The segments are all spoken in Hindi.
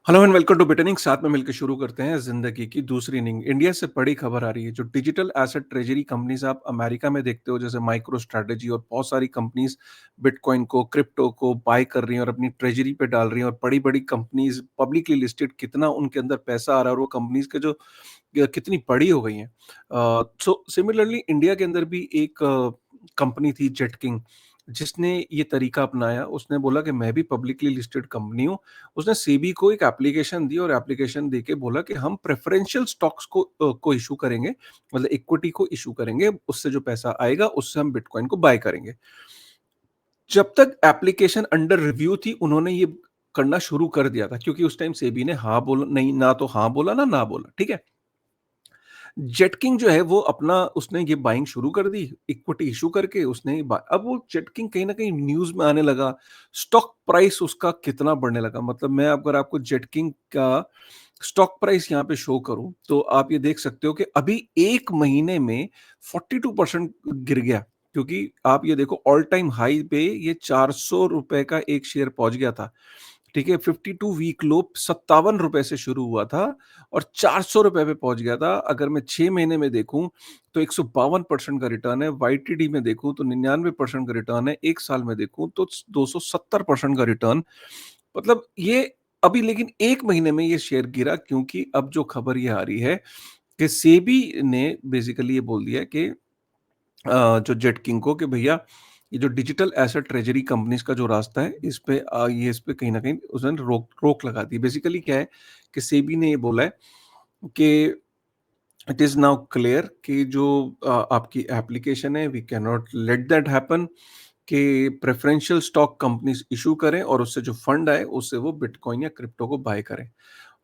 हेलो एंड वेलकम टू बिटनिंग। साथ में मिलकर शुरू करते हैं जिंदगी की दूसरी इनिंग। इंडिया से बड़ी खबर आ रही है। जो डिजिटल एसेट ट्रेजरी कंपनीज आप अमेरिका में देखते हो, जैसे माइक्रो स्ट्रेटेजी और बहुत सारी कंपनीज बिटकॉइन को, क्रिप्टो को बाय कर रही हैं और अपनी ट्रेजरी पे डाल रही हैं। और बड़ी बड़ी कंपनीज पब्लिकली लिस्टेड, कितना उनके अंदर पैसा आ रहा है और वो कंपनीज के जो कितनी बड़ी हो गई हैं। सो सिमिलरली इंडिया के अंदर भी एक कंपनी थी, जेट किंग, जिसने ये तरीका अपनाया। उसने बोला कि मैं भी पब्लिकली लिस्टेड कंपनी हूँ। उसने सेबी को एक एप्लीकेशन दी और एप्लीकेशन देके बोला कि हम प्रेफरेंशियल स्टॉक्स को इशू करेंगे, मतलब इक्विटी को इशू करेंगे। उससे जो पैसा आएगा उससे हम बिटकॉइन को बाय करेंगे। जब तक एप्लीकेशन अंडर रिव्यू थी, उन्होंने ये करना शुरू कर दिया था, क्योंकि उस टाइम सेबी ने हाँ बोला नहीं, ना तो हाँ बोला ना बोला। ठीक है। जेटकिंग जो है वो अपना, उसने ये बाइंग शुरू कर दी इक्विटी इशू करके। अब वो जेटकिंग कहीं ना कहीं न्यूज में आने लगा। स्टॉक प्राइस उसका कितना बढ़ने लगा, मतलब मैं अगर आपको जेटकिंग का स्टॉक प्राइस यहाँ पे शो करूं तो आप ये देख सकते हो कि अभी एक महीने में 42% गिर गया। क्योंकि आप ये देखो, ऑल टाइम हाई पे ये 400 रुपए का एक शेयर पहुंच गया था। ठीक है। 52 वीक लो 57 रुपए से शुरू हुआ था और 400 रुपए पे पहुंच गया था। अगर मैं 6 महीने में देखूं तो 152% का रिटर्न है। वाईटीडी में देखूं तो 99% का रिटर्न है। एक साल में देखूं तो 270% का रिटर्न। मतलब ये अभी, लेकिन एक महीने में ये शेयर गिरा, क्योंकि अब जो खबर ये आ रही है कि सेबी ने बेसिकली ये बोल दिया कि जो जेट किंग को, कि भैया ये जो डिजिटल एसेट ट्रेजरी कंपनीज का जो रास्ता है, इस पे कहीं ना कहीं उसने रोक रोक लगा दी। बेसिकली क्या है कि सेबी ने ये बोला है कि इट इज नाउ क्लियर कि जो आपकी एप्लीकेशन है, we can not let that happen कि प्रेफरेंशियल स्टॉक कंपनीज इशू करें और उससे जो फंड आए उससे वो बिटकॉइन या क्रिप्टो को बाय करें।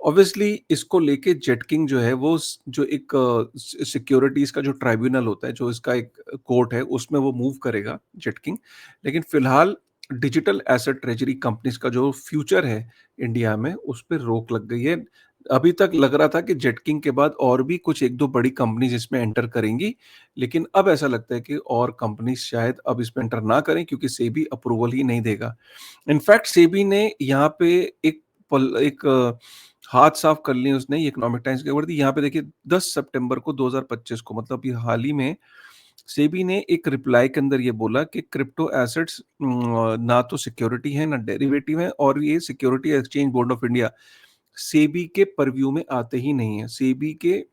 ऑब्वियसली इसको लेके जेटकिंग जो है वो जो एक सिक्योरिटीज का जो ट्राइब्यूनल होता है, जो इसका एक कोर्ट है, उसमें वो मूव करेगा जेटकिंग। लेकिन फिलहाल डिजिटल एसेट ट्रेजरी कंपनीज का जो फ्यूचर है इंडिया में, उस पर रोक लग गई है। अभी तक लग रहा था कि जेटकिंग के बाद और भी कुछ एक दो बड़ी कंपनीज इसमें एंटर करेंगी, लेकिन अब ऐसा लगता है कि और कंपनीज शायद अब इसमें एंटर ना करें, क्योंकि सेबी अप्रूवल ही नहीं देगा। इनफैक्ट सेबी ने यहाँ पे एक हाथ साफ कर लिए उसने। इकोनॉमिक टाइम्स की खबर थी, यहाँ पे देखिए 10 सितंबर को 2025 को, मतलब ये हाल ही में सेबी ने एक रिप्लाई के अंदर ये बोला कि क्रिप्टो एसेट्स ना तो सिक्योरिटी है ना डेरिवेटिव है, और ये security exchange board of India SEBI के परव्यू में आते ही नहीं है। सेबी के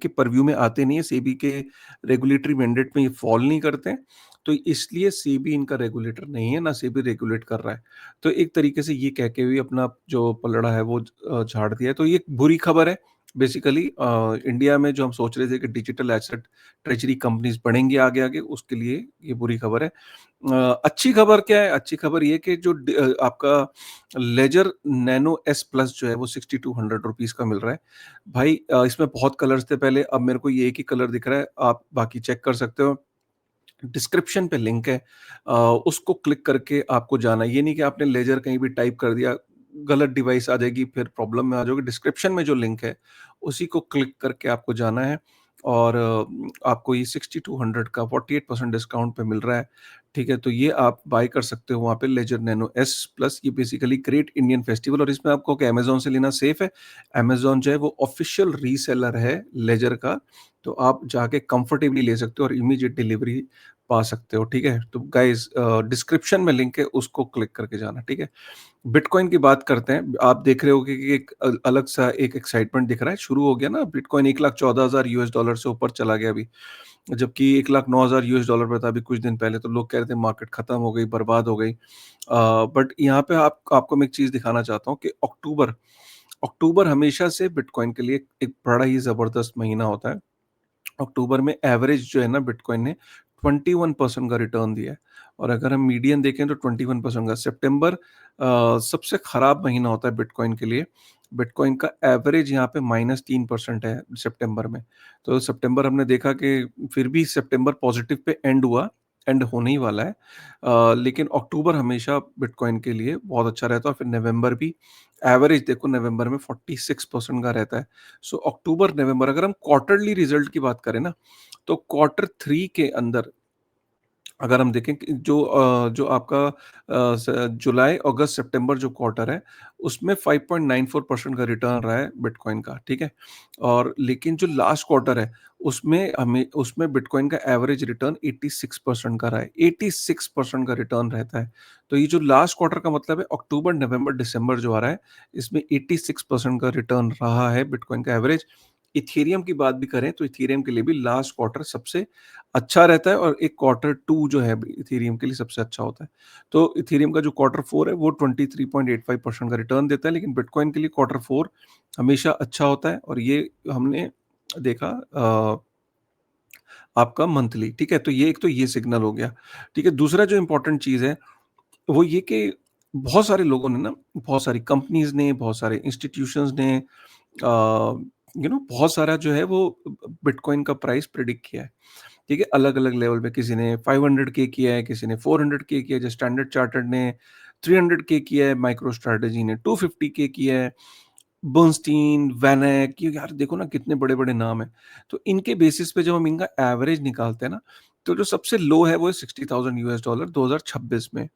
परव्यू में आते नहीं है। सेबी के रेगुलेटरी मैंडेट में ये फॉल नहीं करते हैं। तो इसलिए सेबी इनका रेगुलेटर नहीं है, ना सेबी रेगुलेट कर रहा है। तो एक तरीके से ये कह के भी अपना जो पलड़ा है वो झाड़ दिया है। तो ये बुरी खबर है। बेसिकली इंडिया में जो हम सोच रहे थे कि डिजिटल एसेट ट्रेजरी कंपनीज बढ़ेंगी आगे आगे, उसके लिए ये बुरी खबर है। अच्छी खबर क्या है? अच्छी खबर ये कि जो आपका लेजर नैनो एस प्लस जो है वो 6200 रुपीज का मिल रहा है। भाई इसमें बहुत कलर्स थे पहले, अब मेरे को ये एक ही कलर दिख रहा है। आप बाकी चेक कर सकते हो। डिस्क्रिप्शन पे लिंक है, उसको क्लिक करके आपको जाना है। ये नहीं कि आपने लेजर कहीं भी टाइप कर दिया, गलत डिवाइस आ जाएगी, फिर प्रॉब्लम में आ जाओगे। डिस्क्रिप्शन में जो लिंक है उसी को क्लिक करके आपको जाना है। और आपको ये 6200 का 48% डिस्काउंट पे मिल रहा है। ठीक है। तो ये आप बाय कर सकते हो वहाँ पे, लेजर नैनो एस प्लस। ये बेसिकली ग्रेट इंडियन फेस्टिवल, और इसमें आपको अमेजोन से लेना सेफ है। अमेजोन जो है वो ऑफिशियल रीसेलर है लेजर का। तो आप जाके कंफर्टेबली ले सकते हो और इमीडिएट डिलीवरी पा सकते हो। ठीक है। तो गाइस, डिस्क्रिप्शन में लिंक है, उसको क्लिक करके जाना। ठीक है। बिटकॉइन की बात करते हैं। आप देख रहे हो कि एक अलग सा एक एक्साइटमेंट दिख रहा है, शुरू हो गया ना। बिटकॉइन 1,14,000 यूएस डॉलर से ऊपर चला गया अभी, जबकि 1,09,000 यूएस डॉलर पे था अभी कुछ दिन पहले। तो लोग कह रहे थे मार्केट खत्म हो गई, बर्बाद हो गई। बट यहाँ पे आपको मैं एक चीज दिखाना चाहता हूँ कि अक्टूबर अक्टूबर हमेशा से बिटकॉइन के लिए एक बड़ा ही जबरदस्त महीना होता है। अक्टूबर में एवरेज जो है ना, बिटकॉइन ने 21% का रिटर्न दिया है। और अगर हम मीडियन देखें तो 21% का। सितंबर सबसे खराब महीना होता है बिटकॉइन के लिए। बिटकॉइन का एवरेज यहाँ पे -3% है सितंबर में। तो सितंबर हमने देखा कि फिर भी सितंबर पॉजिटिव पे एंड हुआ, एंड होने ही वाला है। लेकिन अक्टूबर हमेशा बिटकॉइन के लिए बहुत अच्छा रहता है। और फिर नवंबर भी, एवरेज देखो नवंबर में 46% का रहता है। सो अक्टूबर नवंबर, अगर हम क्वार्टरली रिजल्ट की बात करें ना, तो क्वार्टर 3 के अंदर अगर हम देखें कि जो आपका जुलाई, अगस्त, सितंबर जो क्वार्टर है, उसमें 5.94% का रिटर्न रहा है बिटकॉइन का, ठीक है? और लेकिन जो लास्ट क्वार्टर है, उसमें बिटकॉइन का एवरेज रिटर्न 86% का रहा है। 86% का रिटर्न रहता है। तो ये जो लास्ट क्वार्टर का मतलब है अक्टूबर, नवंबर, दिसंबर जो आ रहा है, इसमें 86% का रिटर्न रहा है बिटकॉइन का एवरेज। इथेरियम की बात भी करें तो इथेरियम के लिए भी लास्ट क्वार्टर सबसे अच्छा रहता है और एक क्वार्टर 2 जो है इथेरियम के लिए सबसे अच्छा होता है। तो इथेरियम का जो क्वार्टर 4 है वो 23.85% का रिटर्न देता है, लेकिन बिटकॉइन के लिए क्वार्टर 4 हमेशा अच्छा होता है और ये हमने देखा आपका मंथली, ठीक है? तो ये एक तो ये सिग्नल हो गया, ठीक है? दूसरा जो इम्पोर्टेंट चीज़ है वो ये कि बहुत सारे लोगों ने ना, बहुत सारी कंपनीज़ ने, बहुत सारे इंस्टीट्यूशंस ने बहुत सारा जो है वो बिटकॉइन का प्राइस प्रेडिक्ट किया है। ठीक है? अलग-अलग लेवल पे किसी ने 500 के किया है, किसी ने 400 के किया है, जैसे स्टैंडर्ड चार्टर्ड ने 300 के किया है, माइक्रो स्ट्रैटेजी ने 250 के किया है, बर्नस्टीन, वैनैक, ये यार देखो ना कितने बड़े-बड़े नाम हैं। तो इनके बेसिस पे जब हम इनका एवरेज निकालते हैं ना, तो जो सबसे लो है वो है $60,000 2026 में।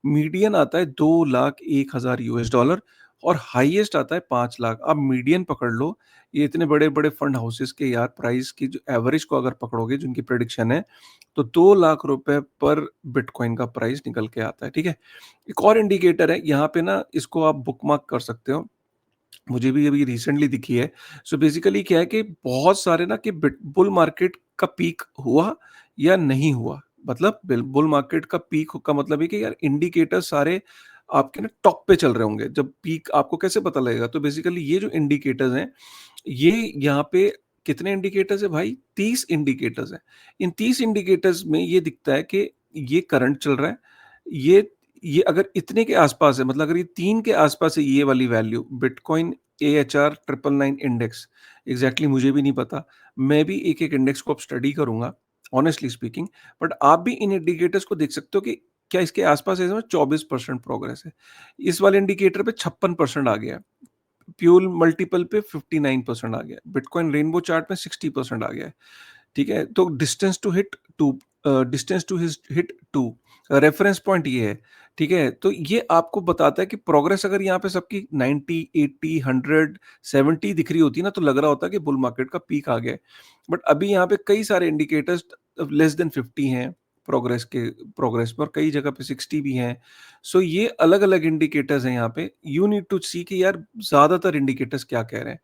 मीडियन आता है 2,01,000 यूएस डॉलर और हाईएस्ट आता है 5 लाख। अब मीडियन पकड़ लो, ये इतने बड़े-बड़े फंड हाउसेस के यार प्राइस की जो एवरेज को अगर पकड़ोगे, जिनकी प्रेडिक्शन है, तो 2 लाख रुपए पर बिटकॉइन का प्राइस निकल के आता है, ठीक है? एक और इंडिकेटर है, यहाँ पे ना इसको आप बुकमार्क कर सकते हो। मुझे भी अभी रिसेंटली दिखी है। सो बेसिकली क्या है कि बहुत सारे ना कि बिट बुल मार्केट का पीक हुआ या नहीं हुआ। मतलब बुल मार्केट का पीक का मतलब है कि यार इंडिकेटर सारे आपके ना टॉप पे चल रहे होंगे। जब पीक आपको कैसे पता लगेगा? तो बेसिकली ये जो इंडिकेटर्स हैं, ये यहाँ पे कितने इंडिकेटर्स है भाई? 30 इंडिकेटर्स हैं। इन 30 इंडिकेटर्स में ये दिखता है कि ये करंट चल रहा है। ये ये अगर इतने के आसपास है, मतलब अगर ये 3 के आसपास है ये वाली वैल्यू, बिटकॉइन एएचआर 999 इंडेक्स, एग्ज़ैक्टली मुझे भी नहीं पता। मैं भी एक-एक इंडेक्स को अब स्टडी करूँगा, ऑनेस्टली स्पीकिंग। बट आप भी इन इंडिकेटर्स को देख सकते हो कि क्या इसके आसपास है, इसमें 24% प्रोग्रेस है। इस वाले इंडिकेटर पे 56% आ गया है। प्यूल मल्टीपल पे 59% आ गया है। बिटकॉइन रेनबो चार्ट में 60% आ गया है। ठीक है? तो distance to hit 2 reference point ये है, ठीक है? तो ये आपको बताता है कि प्रोग्रेस अगर यहाँ पे सबकी 90, 80, 100, 70 दिख रही होती है ना, तो लग रहा होता है कि बुल मार्केट का पीक आ गया है। बट अभी यहाँ पे कई सारे इंडिकेटर्स लेस देन 50 हैं प्रोग्रेस में और कई जगह पे 60 भी हैं। सो ये अलग-अलग इंडिकेटर्स हैं यहाँ पे। यू नीड टू सी कि यार ज़्यादातर इंडिकेटर्स क्या कह रहे हैं।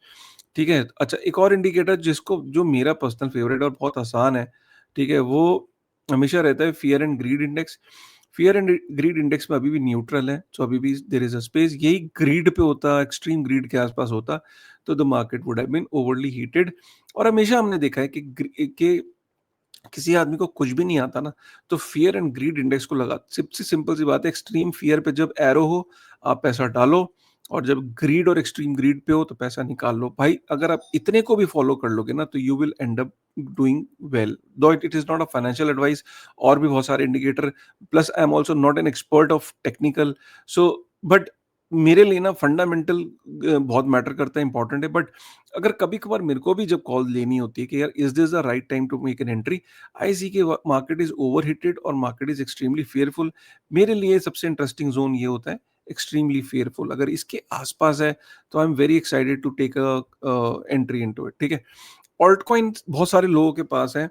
ठीक है? अच्छा, एक और इंडिकेटर जिसको जो मेरा पर्सनल फेवरेट और बहुत आसान है, ठीक है? वो हमेशा रहता है fear and greed index. Fear and greed index में अभी भी न्यूट्रल है, सो अभी भी देयर इज़ अ स्पेस। यही ग्रीड पे होता, एक्सट्रीम ग्रीड के आस-पास होता, तो the market would have been overly heated. और हमेशा हमने देखा है कि किसी आदमी को कुछ भी नहीं आता ना, तो फ़ियर एंड ग्रीड इंडेक्स को लगा सबसे सिंपल सी बात है, एक्सट्रीम फ़ियर पे जब एरो हो, आप पैसा डालो और जब ग्रीड और एक्सट्रीम ग्रीड पे हो, तो पैसा निकाल लो। भाई, अगर आप इतने को भी फ़ॉलो कर लोगे ना, तो you will end up doing well. Though it is not a financial advice, और भी बहुत सारे indicator, plus I am also not an expert of technical, so but मेरे लिए ना फंडामेंटल बहुत मैटर करता है, इंपॉर्टेंट है। बट अगर कभी-कभार मेरे को भी जब कॉल लेनी होती है कि यार is this the right time to make an entry, I see कि मार्केट इज़ ओवरहीटेड और मार्केट इज़ एक्सट्रीमली फेयरफुल। मेरे लिए सबसे इंटरेस्टिंग ज़ोन ये होता है, एक्सट्रीमली फेयरफुल। अगर इसके आस-पास है, तो I am very excited to take entry into it, ठीक है? ऑल्ट कॉइन बहुत सारे लोगों के पास है।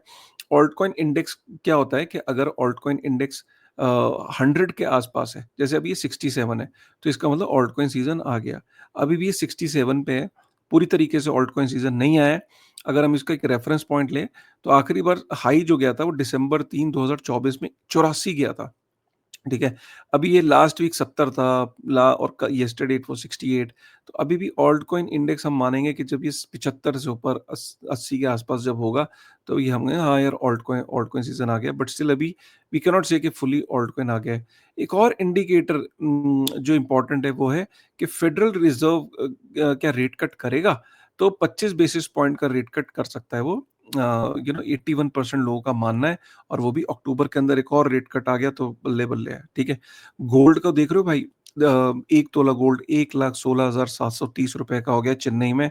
ऑल्ट कॉइन इंडेक्स क्या होता है कि अगर ऑल्ट कॉइन इंडेक्स 100 के आसपास है, जैसे अभी ये 67 है, तो इसका मतलब ऑल्ट कॉइन सीज़न आ गया। अभी भी ये 67 पे है, पूरी तरीके से ऑल्ट कॉइन सीज़न नहीं आया है। अगर हम इसका एक रेफरेंस पॉइंट लें, तो आखिरी बार हाई जो गया था, वो दिसंबर 3, 2024 में 84 गया था। ठीक है? अभी ये लास्ट वीक 70 था, ला और क यस्टरडे इट वाज़ 68। तो अभी भी ऑल्ट कॉइन इंडेक्स हम मानेंगे कि जब ये 75 से ऊपर 80 के आसपास जब होगा, तो ये हम कहेंगे हाँ यार, ऑल्ट कॉइन सीज़न आ गया। बट स्टिल अभी वी कैन नॉट से कि फुली ऑल्ट कॉइन आ गया है। एक और इंडिकेटर जो इम्पोर्टेंट है, वो है कि फेडरल रिज़र्व क्या रेट कट करेगा? तो 25 बेसिस पॉइंट का रेट कट कर सकता है वो। 81% लोगों का मानना है, और वो भी अक्टूबर के अंदर एक और रेट कट आ गया तो बल्ले-बल्ले है, ठीक है? गोल्ड का देख रहे हो भाई, 1 तोला गोल्ड ₹1,16,730 का हो गया चेन्नई में।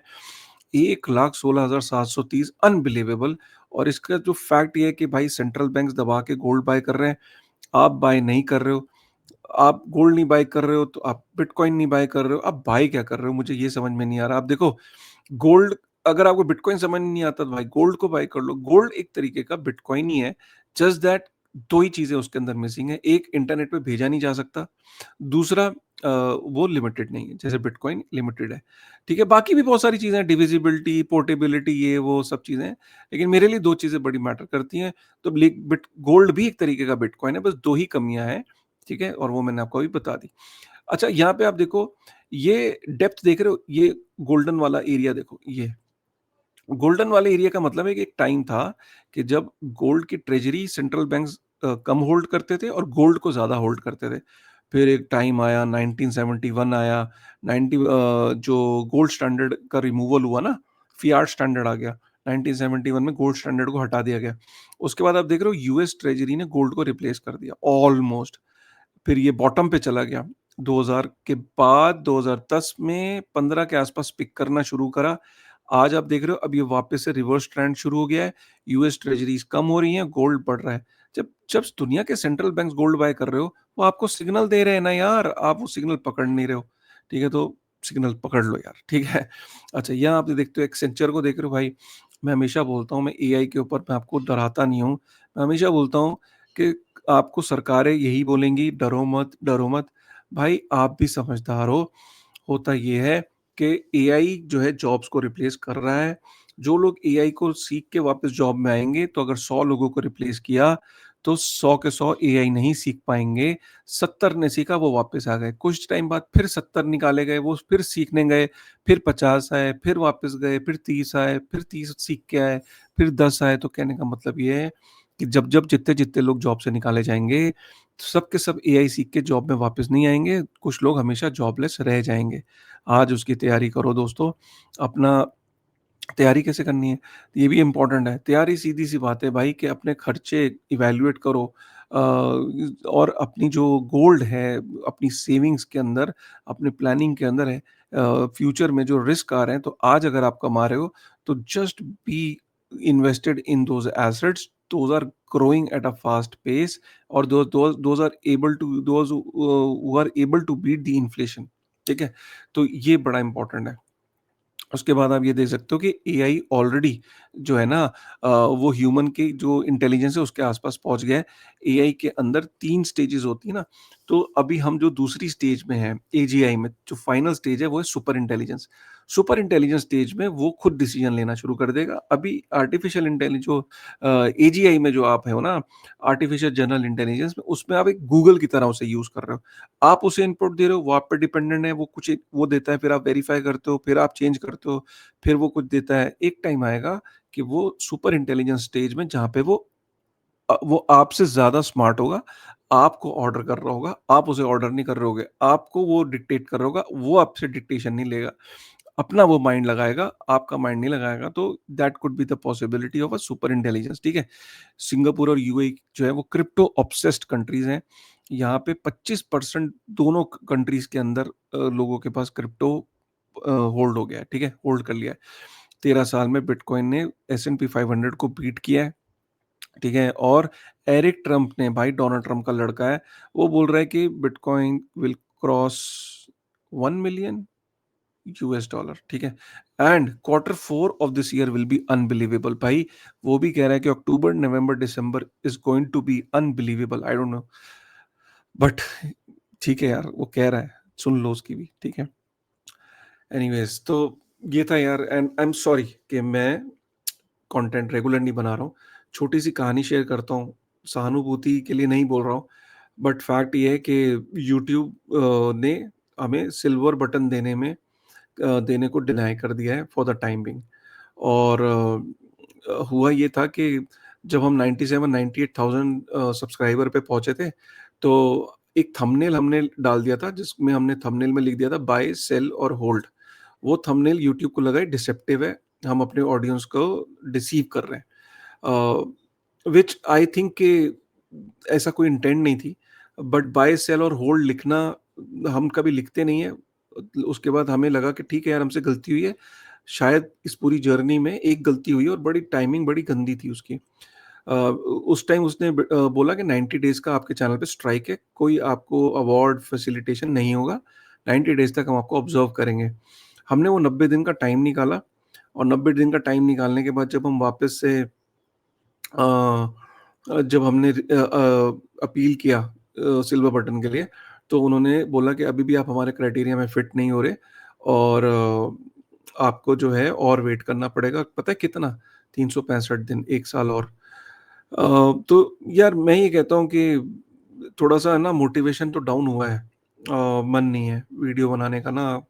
1,16,730 अनबिलीवेबल। और इसका जो फैक्ट ये है कि भाई सेंट्रल बैंक्स दबा के गोल्ड बाय कर रहे हैं, आप बाय नहीं कर रहे हो। आप गोल्ड नहीं बाय कर रहे हो, तो आप बिटकॉइन नहीं बाय कर रहे हो, आप बाय क्या कर रहे हो? मुझे ये समझ में नहीं आ रहा। आप देखो, गोल्ड, अगर आपको बिटकॉइन समझ नहीं आता तो भाई गोल्ड को बाय कर लो। गोल्ड एक तरीके का बिटकॉइन ही है, जस्ट दैट 2 ही चीज़ें उसके अंदर मिसिंग है। एक, इंटरनेट पे भेजा नहीं जा सकता। दूसरा, वो लिमिटेड नहीं है, जैसे बिटकॉइन लिमिटेड है। ठीक है? बाकी भी बहुत सारी चीज़ें हैं, डिविजिबिलिटी, पोर्टेबिलिटी, ये वो सब चीज़ें हैं। लेकिन मेरे लिए 2 चीज़ें बड़ी मैटर करती हैं। तो गोल्ड भी एक तरीके का बिटकॉइन है, बस 2 ही कमियाँ हैं। ठीक है? और वो मैंने आपको अभी बता दी। अच्छा, यहाँ पे आप देखो, ये डेप्थ देख रहे हो? ये गोल्डन वाला एरिया देखो, ये गोल्डन वाले एरिया का मतलब है कि एक टाइम था कि जब गोल्ड की ट्रेजरी सेंट्रल बैंक्स कम होल्ड करते थे और गोल्ड को ज़्यादा होल्ड करते थे। फिर एक टाइम आया, 1971 आया, 90 जो गोल्ड स्टैंडर्ड का रिमूवल हुआ ना, फियाट स्टैंडर्ड आ गया। 1971 में गोल्ड स्टैंडर्ड को हटा दिया गया। उसके बाद आप देख रहे हो, यूएस ट्रेजरी ने गोल्ड को रिप्लेस कर दिया ऑलमोस्ट। फिर ये बॉटम पे चला गया। 2000 के बाद 2010 में 15 के आसपास पिक करना शुरू करा। आज आप देख रहे हो, अब ये वापस से रिवर्स ट्रेंड शुरू हो गया है। यूएस ट्रेजरीज कम हो रही हैं, गोल्ड बढ़ रहा है। जब जब दुनिया के सेंट्रल बैंक्स गोल्ड बाय कर रहे हो, वो आपको सिग्नल दे रहे हैं ना यार, आप वो सिग्नल पकड़ नहीं रहे हो। ठीक है? तो सिग्नल पकड़ लो यार, ठीक है? अच्छा, यहाँ आप देखते हो, एक्सेंचर को देख रहे हो भाई। मैं हमेशा बोलता हूँ, मैं एआई के ऊपर मैं आपको डराता नहीं हूँ। मैं हमेशा बोलता हूँ कि आपको सरकारें यही बोलेंगी, डरो मत, डरो मत। भाई आप भी समझदार हो। होता ये है कि एआई जो है जॉब्स को रिप्लेस कर रहा है। जो लोग एआई को सीख के वापस जॉब में आएँगे, तो अगर 100 लोगों को रिप्लेस किया, तो 100 के 100 एआई नहीं सीख पाएँगे। 70 ने सीखा, वो वापस आ गए। कुछ टाइम बाद फिर 70 निकाले गए, वो फिर सीखने गए, फिर 50 आए, फिर वापस गए, फिर 30 आए, फिर 30 सीख के आए, फिर 10 आए। तो कहने का मतलब ये है कि जब-जब, जितने-जितने लोग जॉब से निकाले जाएँगे, सब के सब एआई सीख के जॉब में वापस नहीं आएँगे। कुछ लोग हमेशा जॉबलेस रह जाएँगे। आज उसकी तैयारी करो दोस्तों। अपना तैयारी कैसे करनी है? ये भी इम्पोर्टेंट है। तैयारी सीधी-सी बात है भाई, कि अपने खर्चे इवैल्यूएट करो, और अपनी जो गोल्ड है, अपनी सेविंग्स के अंदर, अपनी प्लानिंग के अंदर है, फ्यूचर में जो रिस्क आ रहे हैं, तो आज अगर आप कमा रहे हो, तो just be invested in those assets, those are growing at a fast pace, और those are able to, who are able to beat the inflation. ठीक है? तो ये बड़ा इम्पोर्टेंट है। उसके बाद आप ये देख सकते हो कि एआई ऑलरेडी जो है ना, वो ह्यूमन की जो इंटेलिजेंस है उसके आसपास पहुंच गया है। एआई के अंदर 3 स्टेजेस होती है ना, तो अभी हम जो दूसरी स्टेज में हैं, एजीआई में, जो फाइनल स्टेज है वो है super intelligence. Super intelligence stage में वो खुद डिसीजन लेना शुरू कर देगा। अभी आर्टिफिशियल इंटेलिजेंस जो एजीआई में जो आप हो ना, आर्टिफिशियल जनरल इंटेलिजेंस में, उसमें आप एक गूगल की तरह उसे यूज़ कर रहे हो। आप उसे इनपुट दे रहे हो, वो आप पे डिपेंडेंट है, वो कुछ एक वो देता है, फिर आप वेरीफाई करते हो, फिर आप चेंज करते हो, फिर वो कुछ देता है। एक टाइम आएगा कि वो सुपर इंटेलिजेंस स्टेज में, जहाँ पे वो आपसे ज़्यादा स्मार्ट होगा, आपको ऑर्डर कर रहा होगा, आप उसे ऑर्डर नहीं कर रहे होगे, आपको वो डिक्टेट कर रहा होगा, वो आपसे डिक्टेशन नहीं लेगा। अपना वो माइंड लगाएगा, आपका माइंड नहीं लगाएगा, तो that could be the possibility of a super intelligence, ठीक है? सिंगापुर और यूएई जो है वो क्रिप्टो ऑब्सेस्ड कंट्रीज़ हैं। यहाँ पे 25% दोनों कंट्रीज़ के अंदर लोगों के पास क्रिप्टो होल्ड हो गया है, ठीक है? होल्ड कर लिया है। 13 साल में बिटकॉइन ने एस-एंड-पी 500 को बीट किया है, ठीक है? और एरिक ट्रम्प ने, भाई डोनाल्ड ट्रम्प का लड़का है, वो बोल रहा है कि bitcoin will cross 1 million US dollar, ठीक है? And quarter 4 of this year will be unbelievable. भाई वो भी कह रहा है कि October, November, December is going to be unbelievable. I don't know, but ठीक है यार, वो कह रहा है, सुन लो उसकी भी, ठीक है? एनीवेज, तो ये था यार, एंड आई एम सॉरी कि मैं कंटेंट रेगुलर नहीं बना रहा हूँ। छोटी सी कहानी शेयर करता हूँ, सहानुभूति के लिए नहीं बोल रहा हूँ, बट फैक्ट ये है कि यूट्यूब ने हमें सिल्वर बटन देने को डिनाई कर दिया है फॉर द टाइम बिंग। और हुआ ये था कि जब हम 97-98,000 सब्सक्राइबर पे पहुंचे थे, तो एक थंबनेल हमने डाल दिया था, जिसमें हमने थंबनेल में लिख दिया था बाय, सेल और होल्ड। वो थंबनेल यूट्यूब को लगा डिसेप्टिव है, हम अपने ऑडियंस को डिसीव कर रहे हैं, विच आई थिंक कि ऐसा कोई इंटेंट नहीं थी। बट बाय, सेल और होल्ड लिखना हम कभी लिखते नहीं है। उसके बाद हमें लगा कि ठीक है यार, हमसे गलती हुई है, शायद इस पूरी जर्नी में एक गलती हुई और बड़ी टाइमिंग बड़ी गंदी थी उसकी। उस टाइम उसने बोला कि 90 डेज़ का आपके चैनल पे स्ट्राइक है, कोई आपको अवार्ड फैसिलिटेशन नहीं होगा, 90 डेज़ तक हम आपको ऑब्ज़र्व करेंगे। हमने वो 90 दिन का टाइम निकाला और 90 दिन का टाइम निकालने के बाद जब हम वापस से जब हमने अपील किया सिल्वर बटन के लिए, तो उन्होंने बोला कि अभी भी आप हमारे क्राइटेरिया में फिट नहीं हो रहे और आपको जो है और वेट करना पड़ेगा। पता है कितना? 365 दिन, 1 साल और। तो यार मैं ये कहता हूँ कि थोड़ा-सा ना मोटिवेशन तो डाउन हुआ है। मन नहीं है वीडियो बनाने का ना।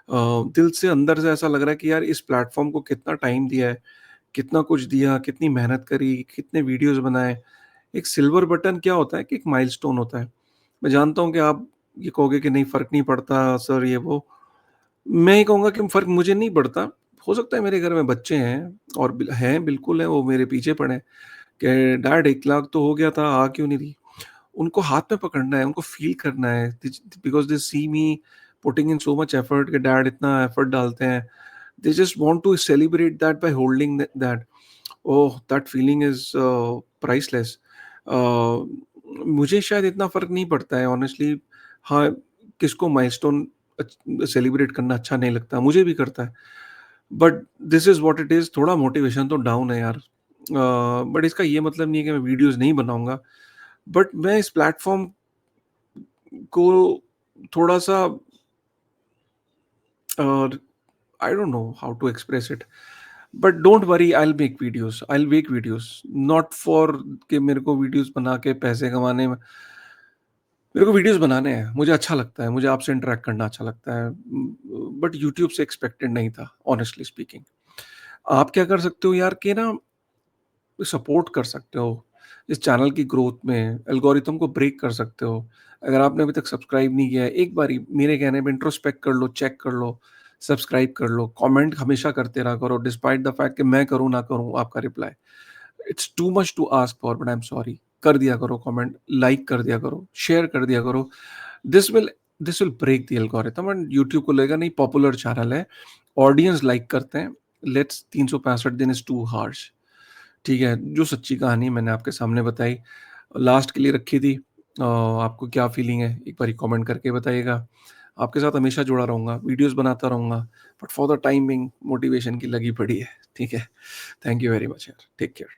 दिल से अंदर से ऐसा लग रहा है कि यार इस प्लेटफ़ॉर्म को कितना टाइम दिया है, कितना कुछ दिया, कितनी मेहनत करी, कितने वीडियोज़ बनाए। एक सिल्वर बटन क्या होता है कि एक माइलस्टोन होता है। मैं जानता हूँ कि आप ये कहोगे कि नहीं फ़र्क नहीं पड़ता सर ये वो। मैं ये कहूँगा कि फ़र्क मुझे नहीं पड़ता। हो सकता है मेरे घर में बच्चे हैं और बिल्कुल हैं, वो मेरे पीछे पड़े हैं कि डैड 1 लाख तो हो गया था, आ क्यों नहीं रही? उनको हाथ में पकड़ना है, उनको फ़ील करना है because they see me putting in so much effort कि डैड इतना एफर्ट डालते हैं। They just want to celebrate that by holding that. Oh! That feeling is priceless. Uh, मुझे शायद इतना फ़र्क नहीं पड़ता है ऑनेस्टली। हाँ, किसको माइलस्टोन सेलिब्रेट करना अच्छा नहीं लगता, मुझे भी करता है। But this is what it is. थोड़ा मोटिवेशन तो डाउन है यार। बट इसका ये मतलब नहीं है कि मैं वीडियोज़ नहीं बनाऊँगा। बट मैं इस प्लेटफ़ॉर्म को थोड़ा-सा और I don't know how to express it. But don't worry, I'll make videos. I'll make videos. Not for कि मेरे को वीडियोस बना के पैसे कमाने में। मेरे को वीडियोस बनाने हैं। मुझे अच्छा लगता है। मुझे आपसे इंटरैक्ट करना अच्छा लगता है। बट यूट्यूब से एक्सपेक्टेड नहीं था, ऑनेस्टली स्पीकिंग। आप क्या कर सकते हो यार कि ना सपोर्ट कर सकते हो इस चैनल की ग्रोथ में, एल्गोरिथम को ब्रेक कर सकते हो। अगर आपने अभी तक सब्सक्राइब नहीं किया है, एक बारी मेरे कहने पे इंट्रोस्पेक्ट कर लो, चेक कर लो, सब्सक्राइब कर लो, कमेंट हमेशा करते रहा करो डिस्पाइट द फैक्ट कि मैं करूँ ना करूँ आपका reply. It's too much to ask for but I am sorry. कर दिया करो कमेंट, लाइक कर दिया करो, शेयर कर दिया करो। This will this will break the algorithm and YouTube को लगेगा नहीं पॉपुलर चैनल है, ऑडियंस लाइक करते हैं। लेट्स 365 दिन इज़ टू हार्श। ठीक है, जो सच्ची कहानी मैंने आपके सामने बताई, लास्ट के लिए रखी थी। आपको क्या फीलिंग है, एक बारी कमेंट करके बताइएगा। आपके साथ हमेशा जुड़ा रहूँगा, वीडियोज़ बनाता रहूँगा, but for the time being motivation की लगी पड़ी है, ठीक है? थैंक यू वेरी मच यार, टेक केयर।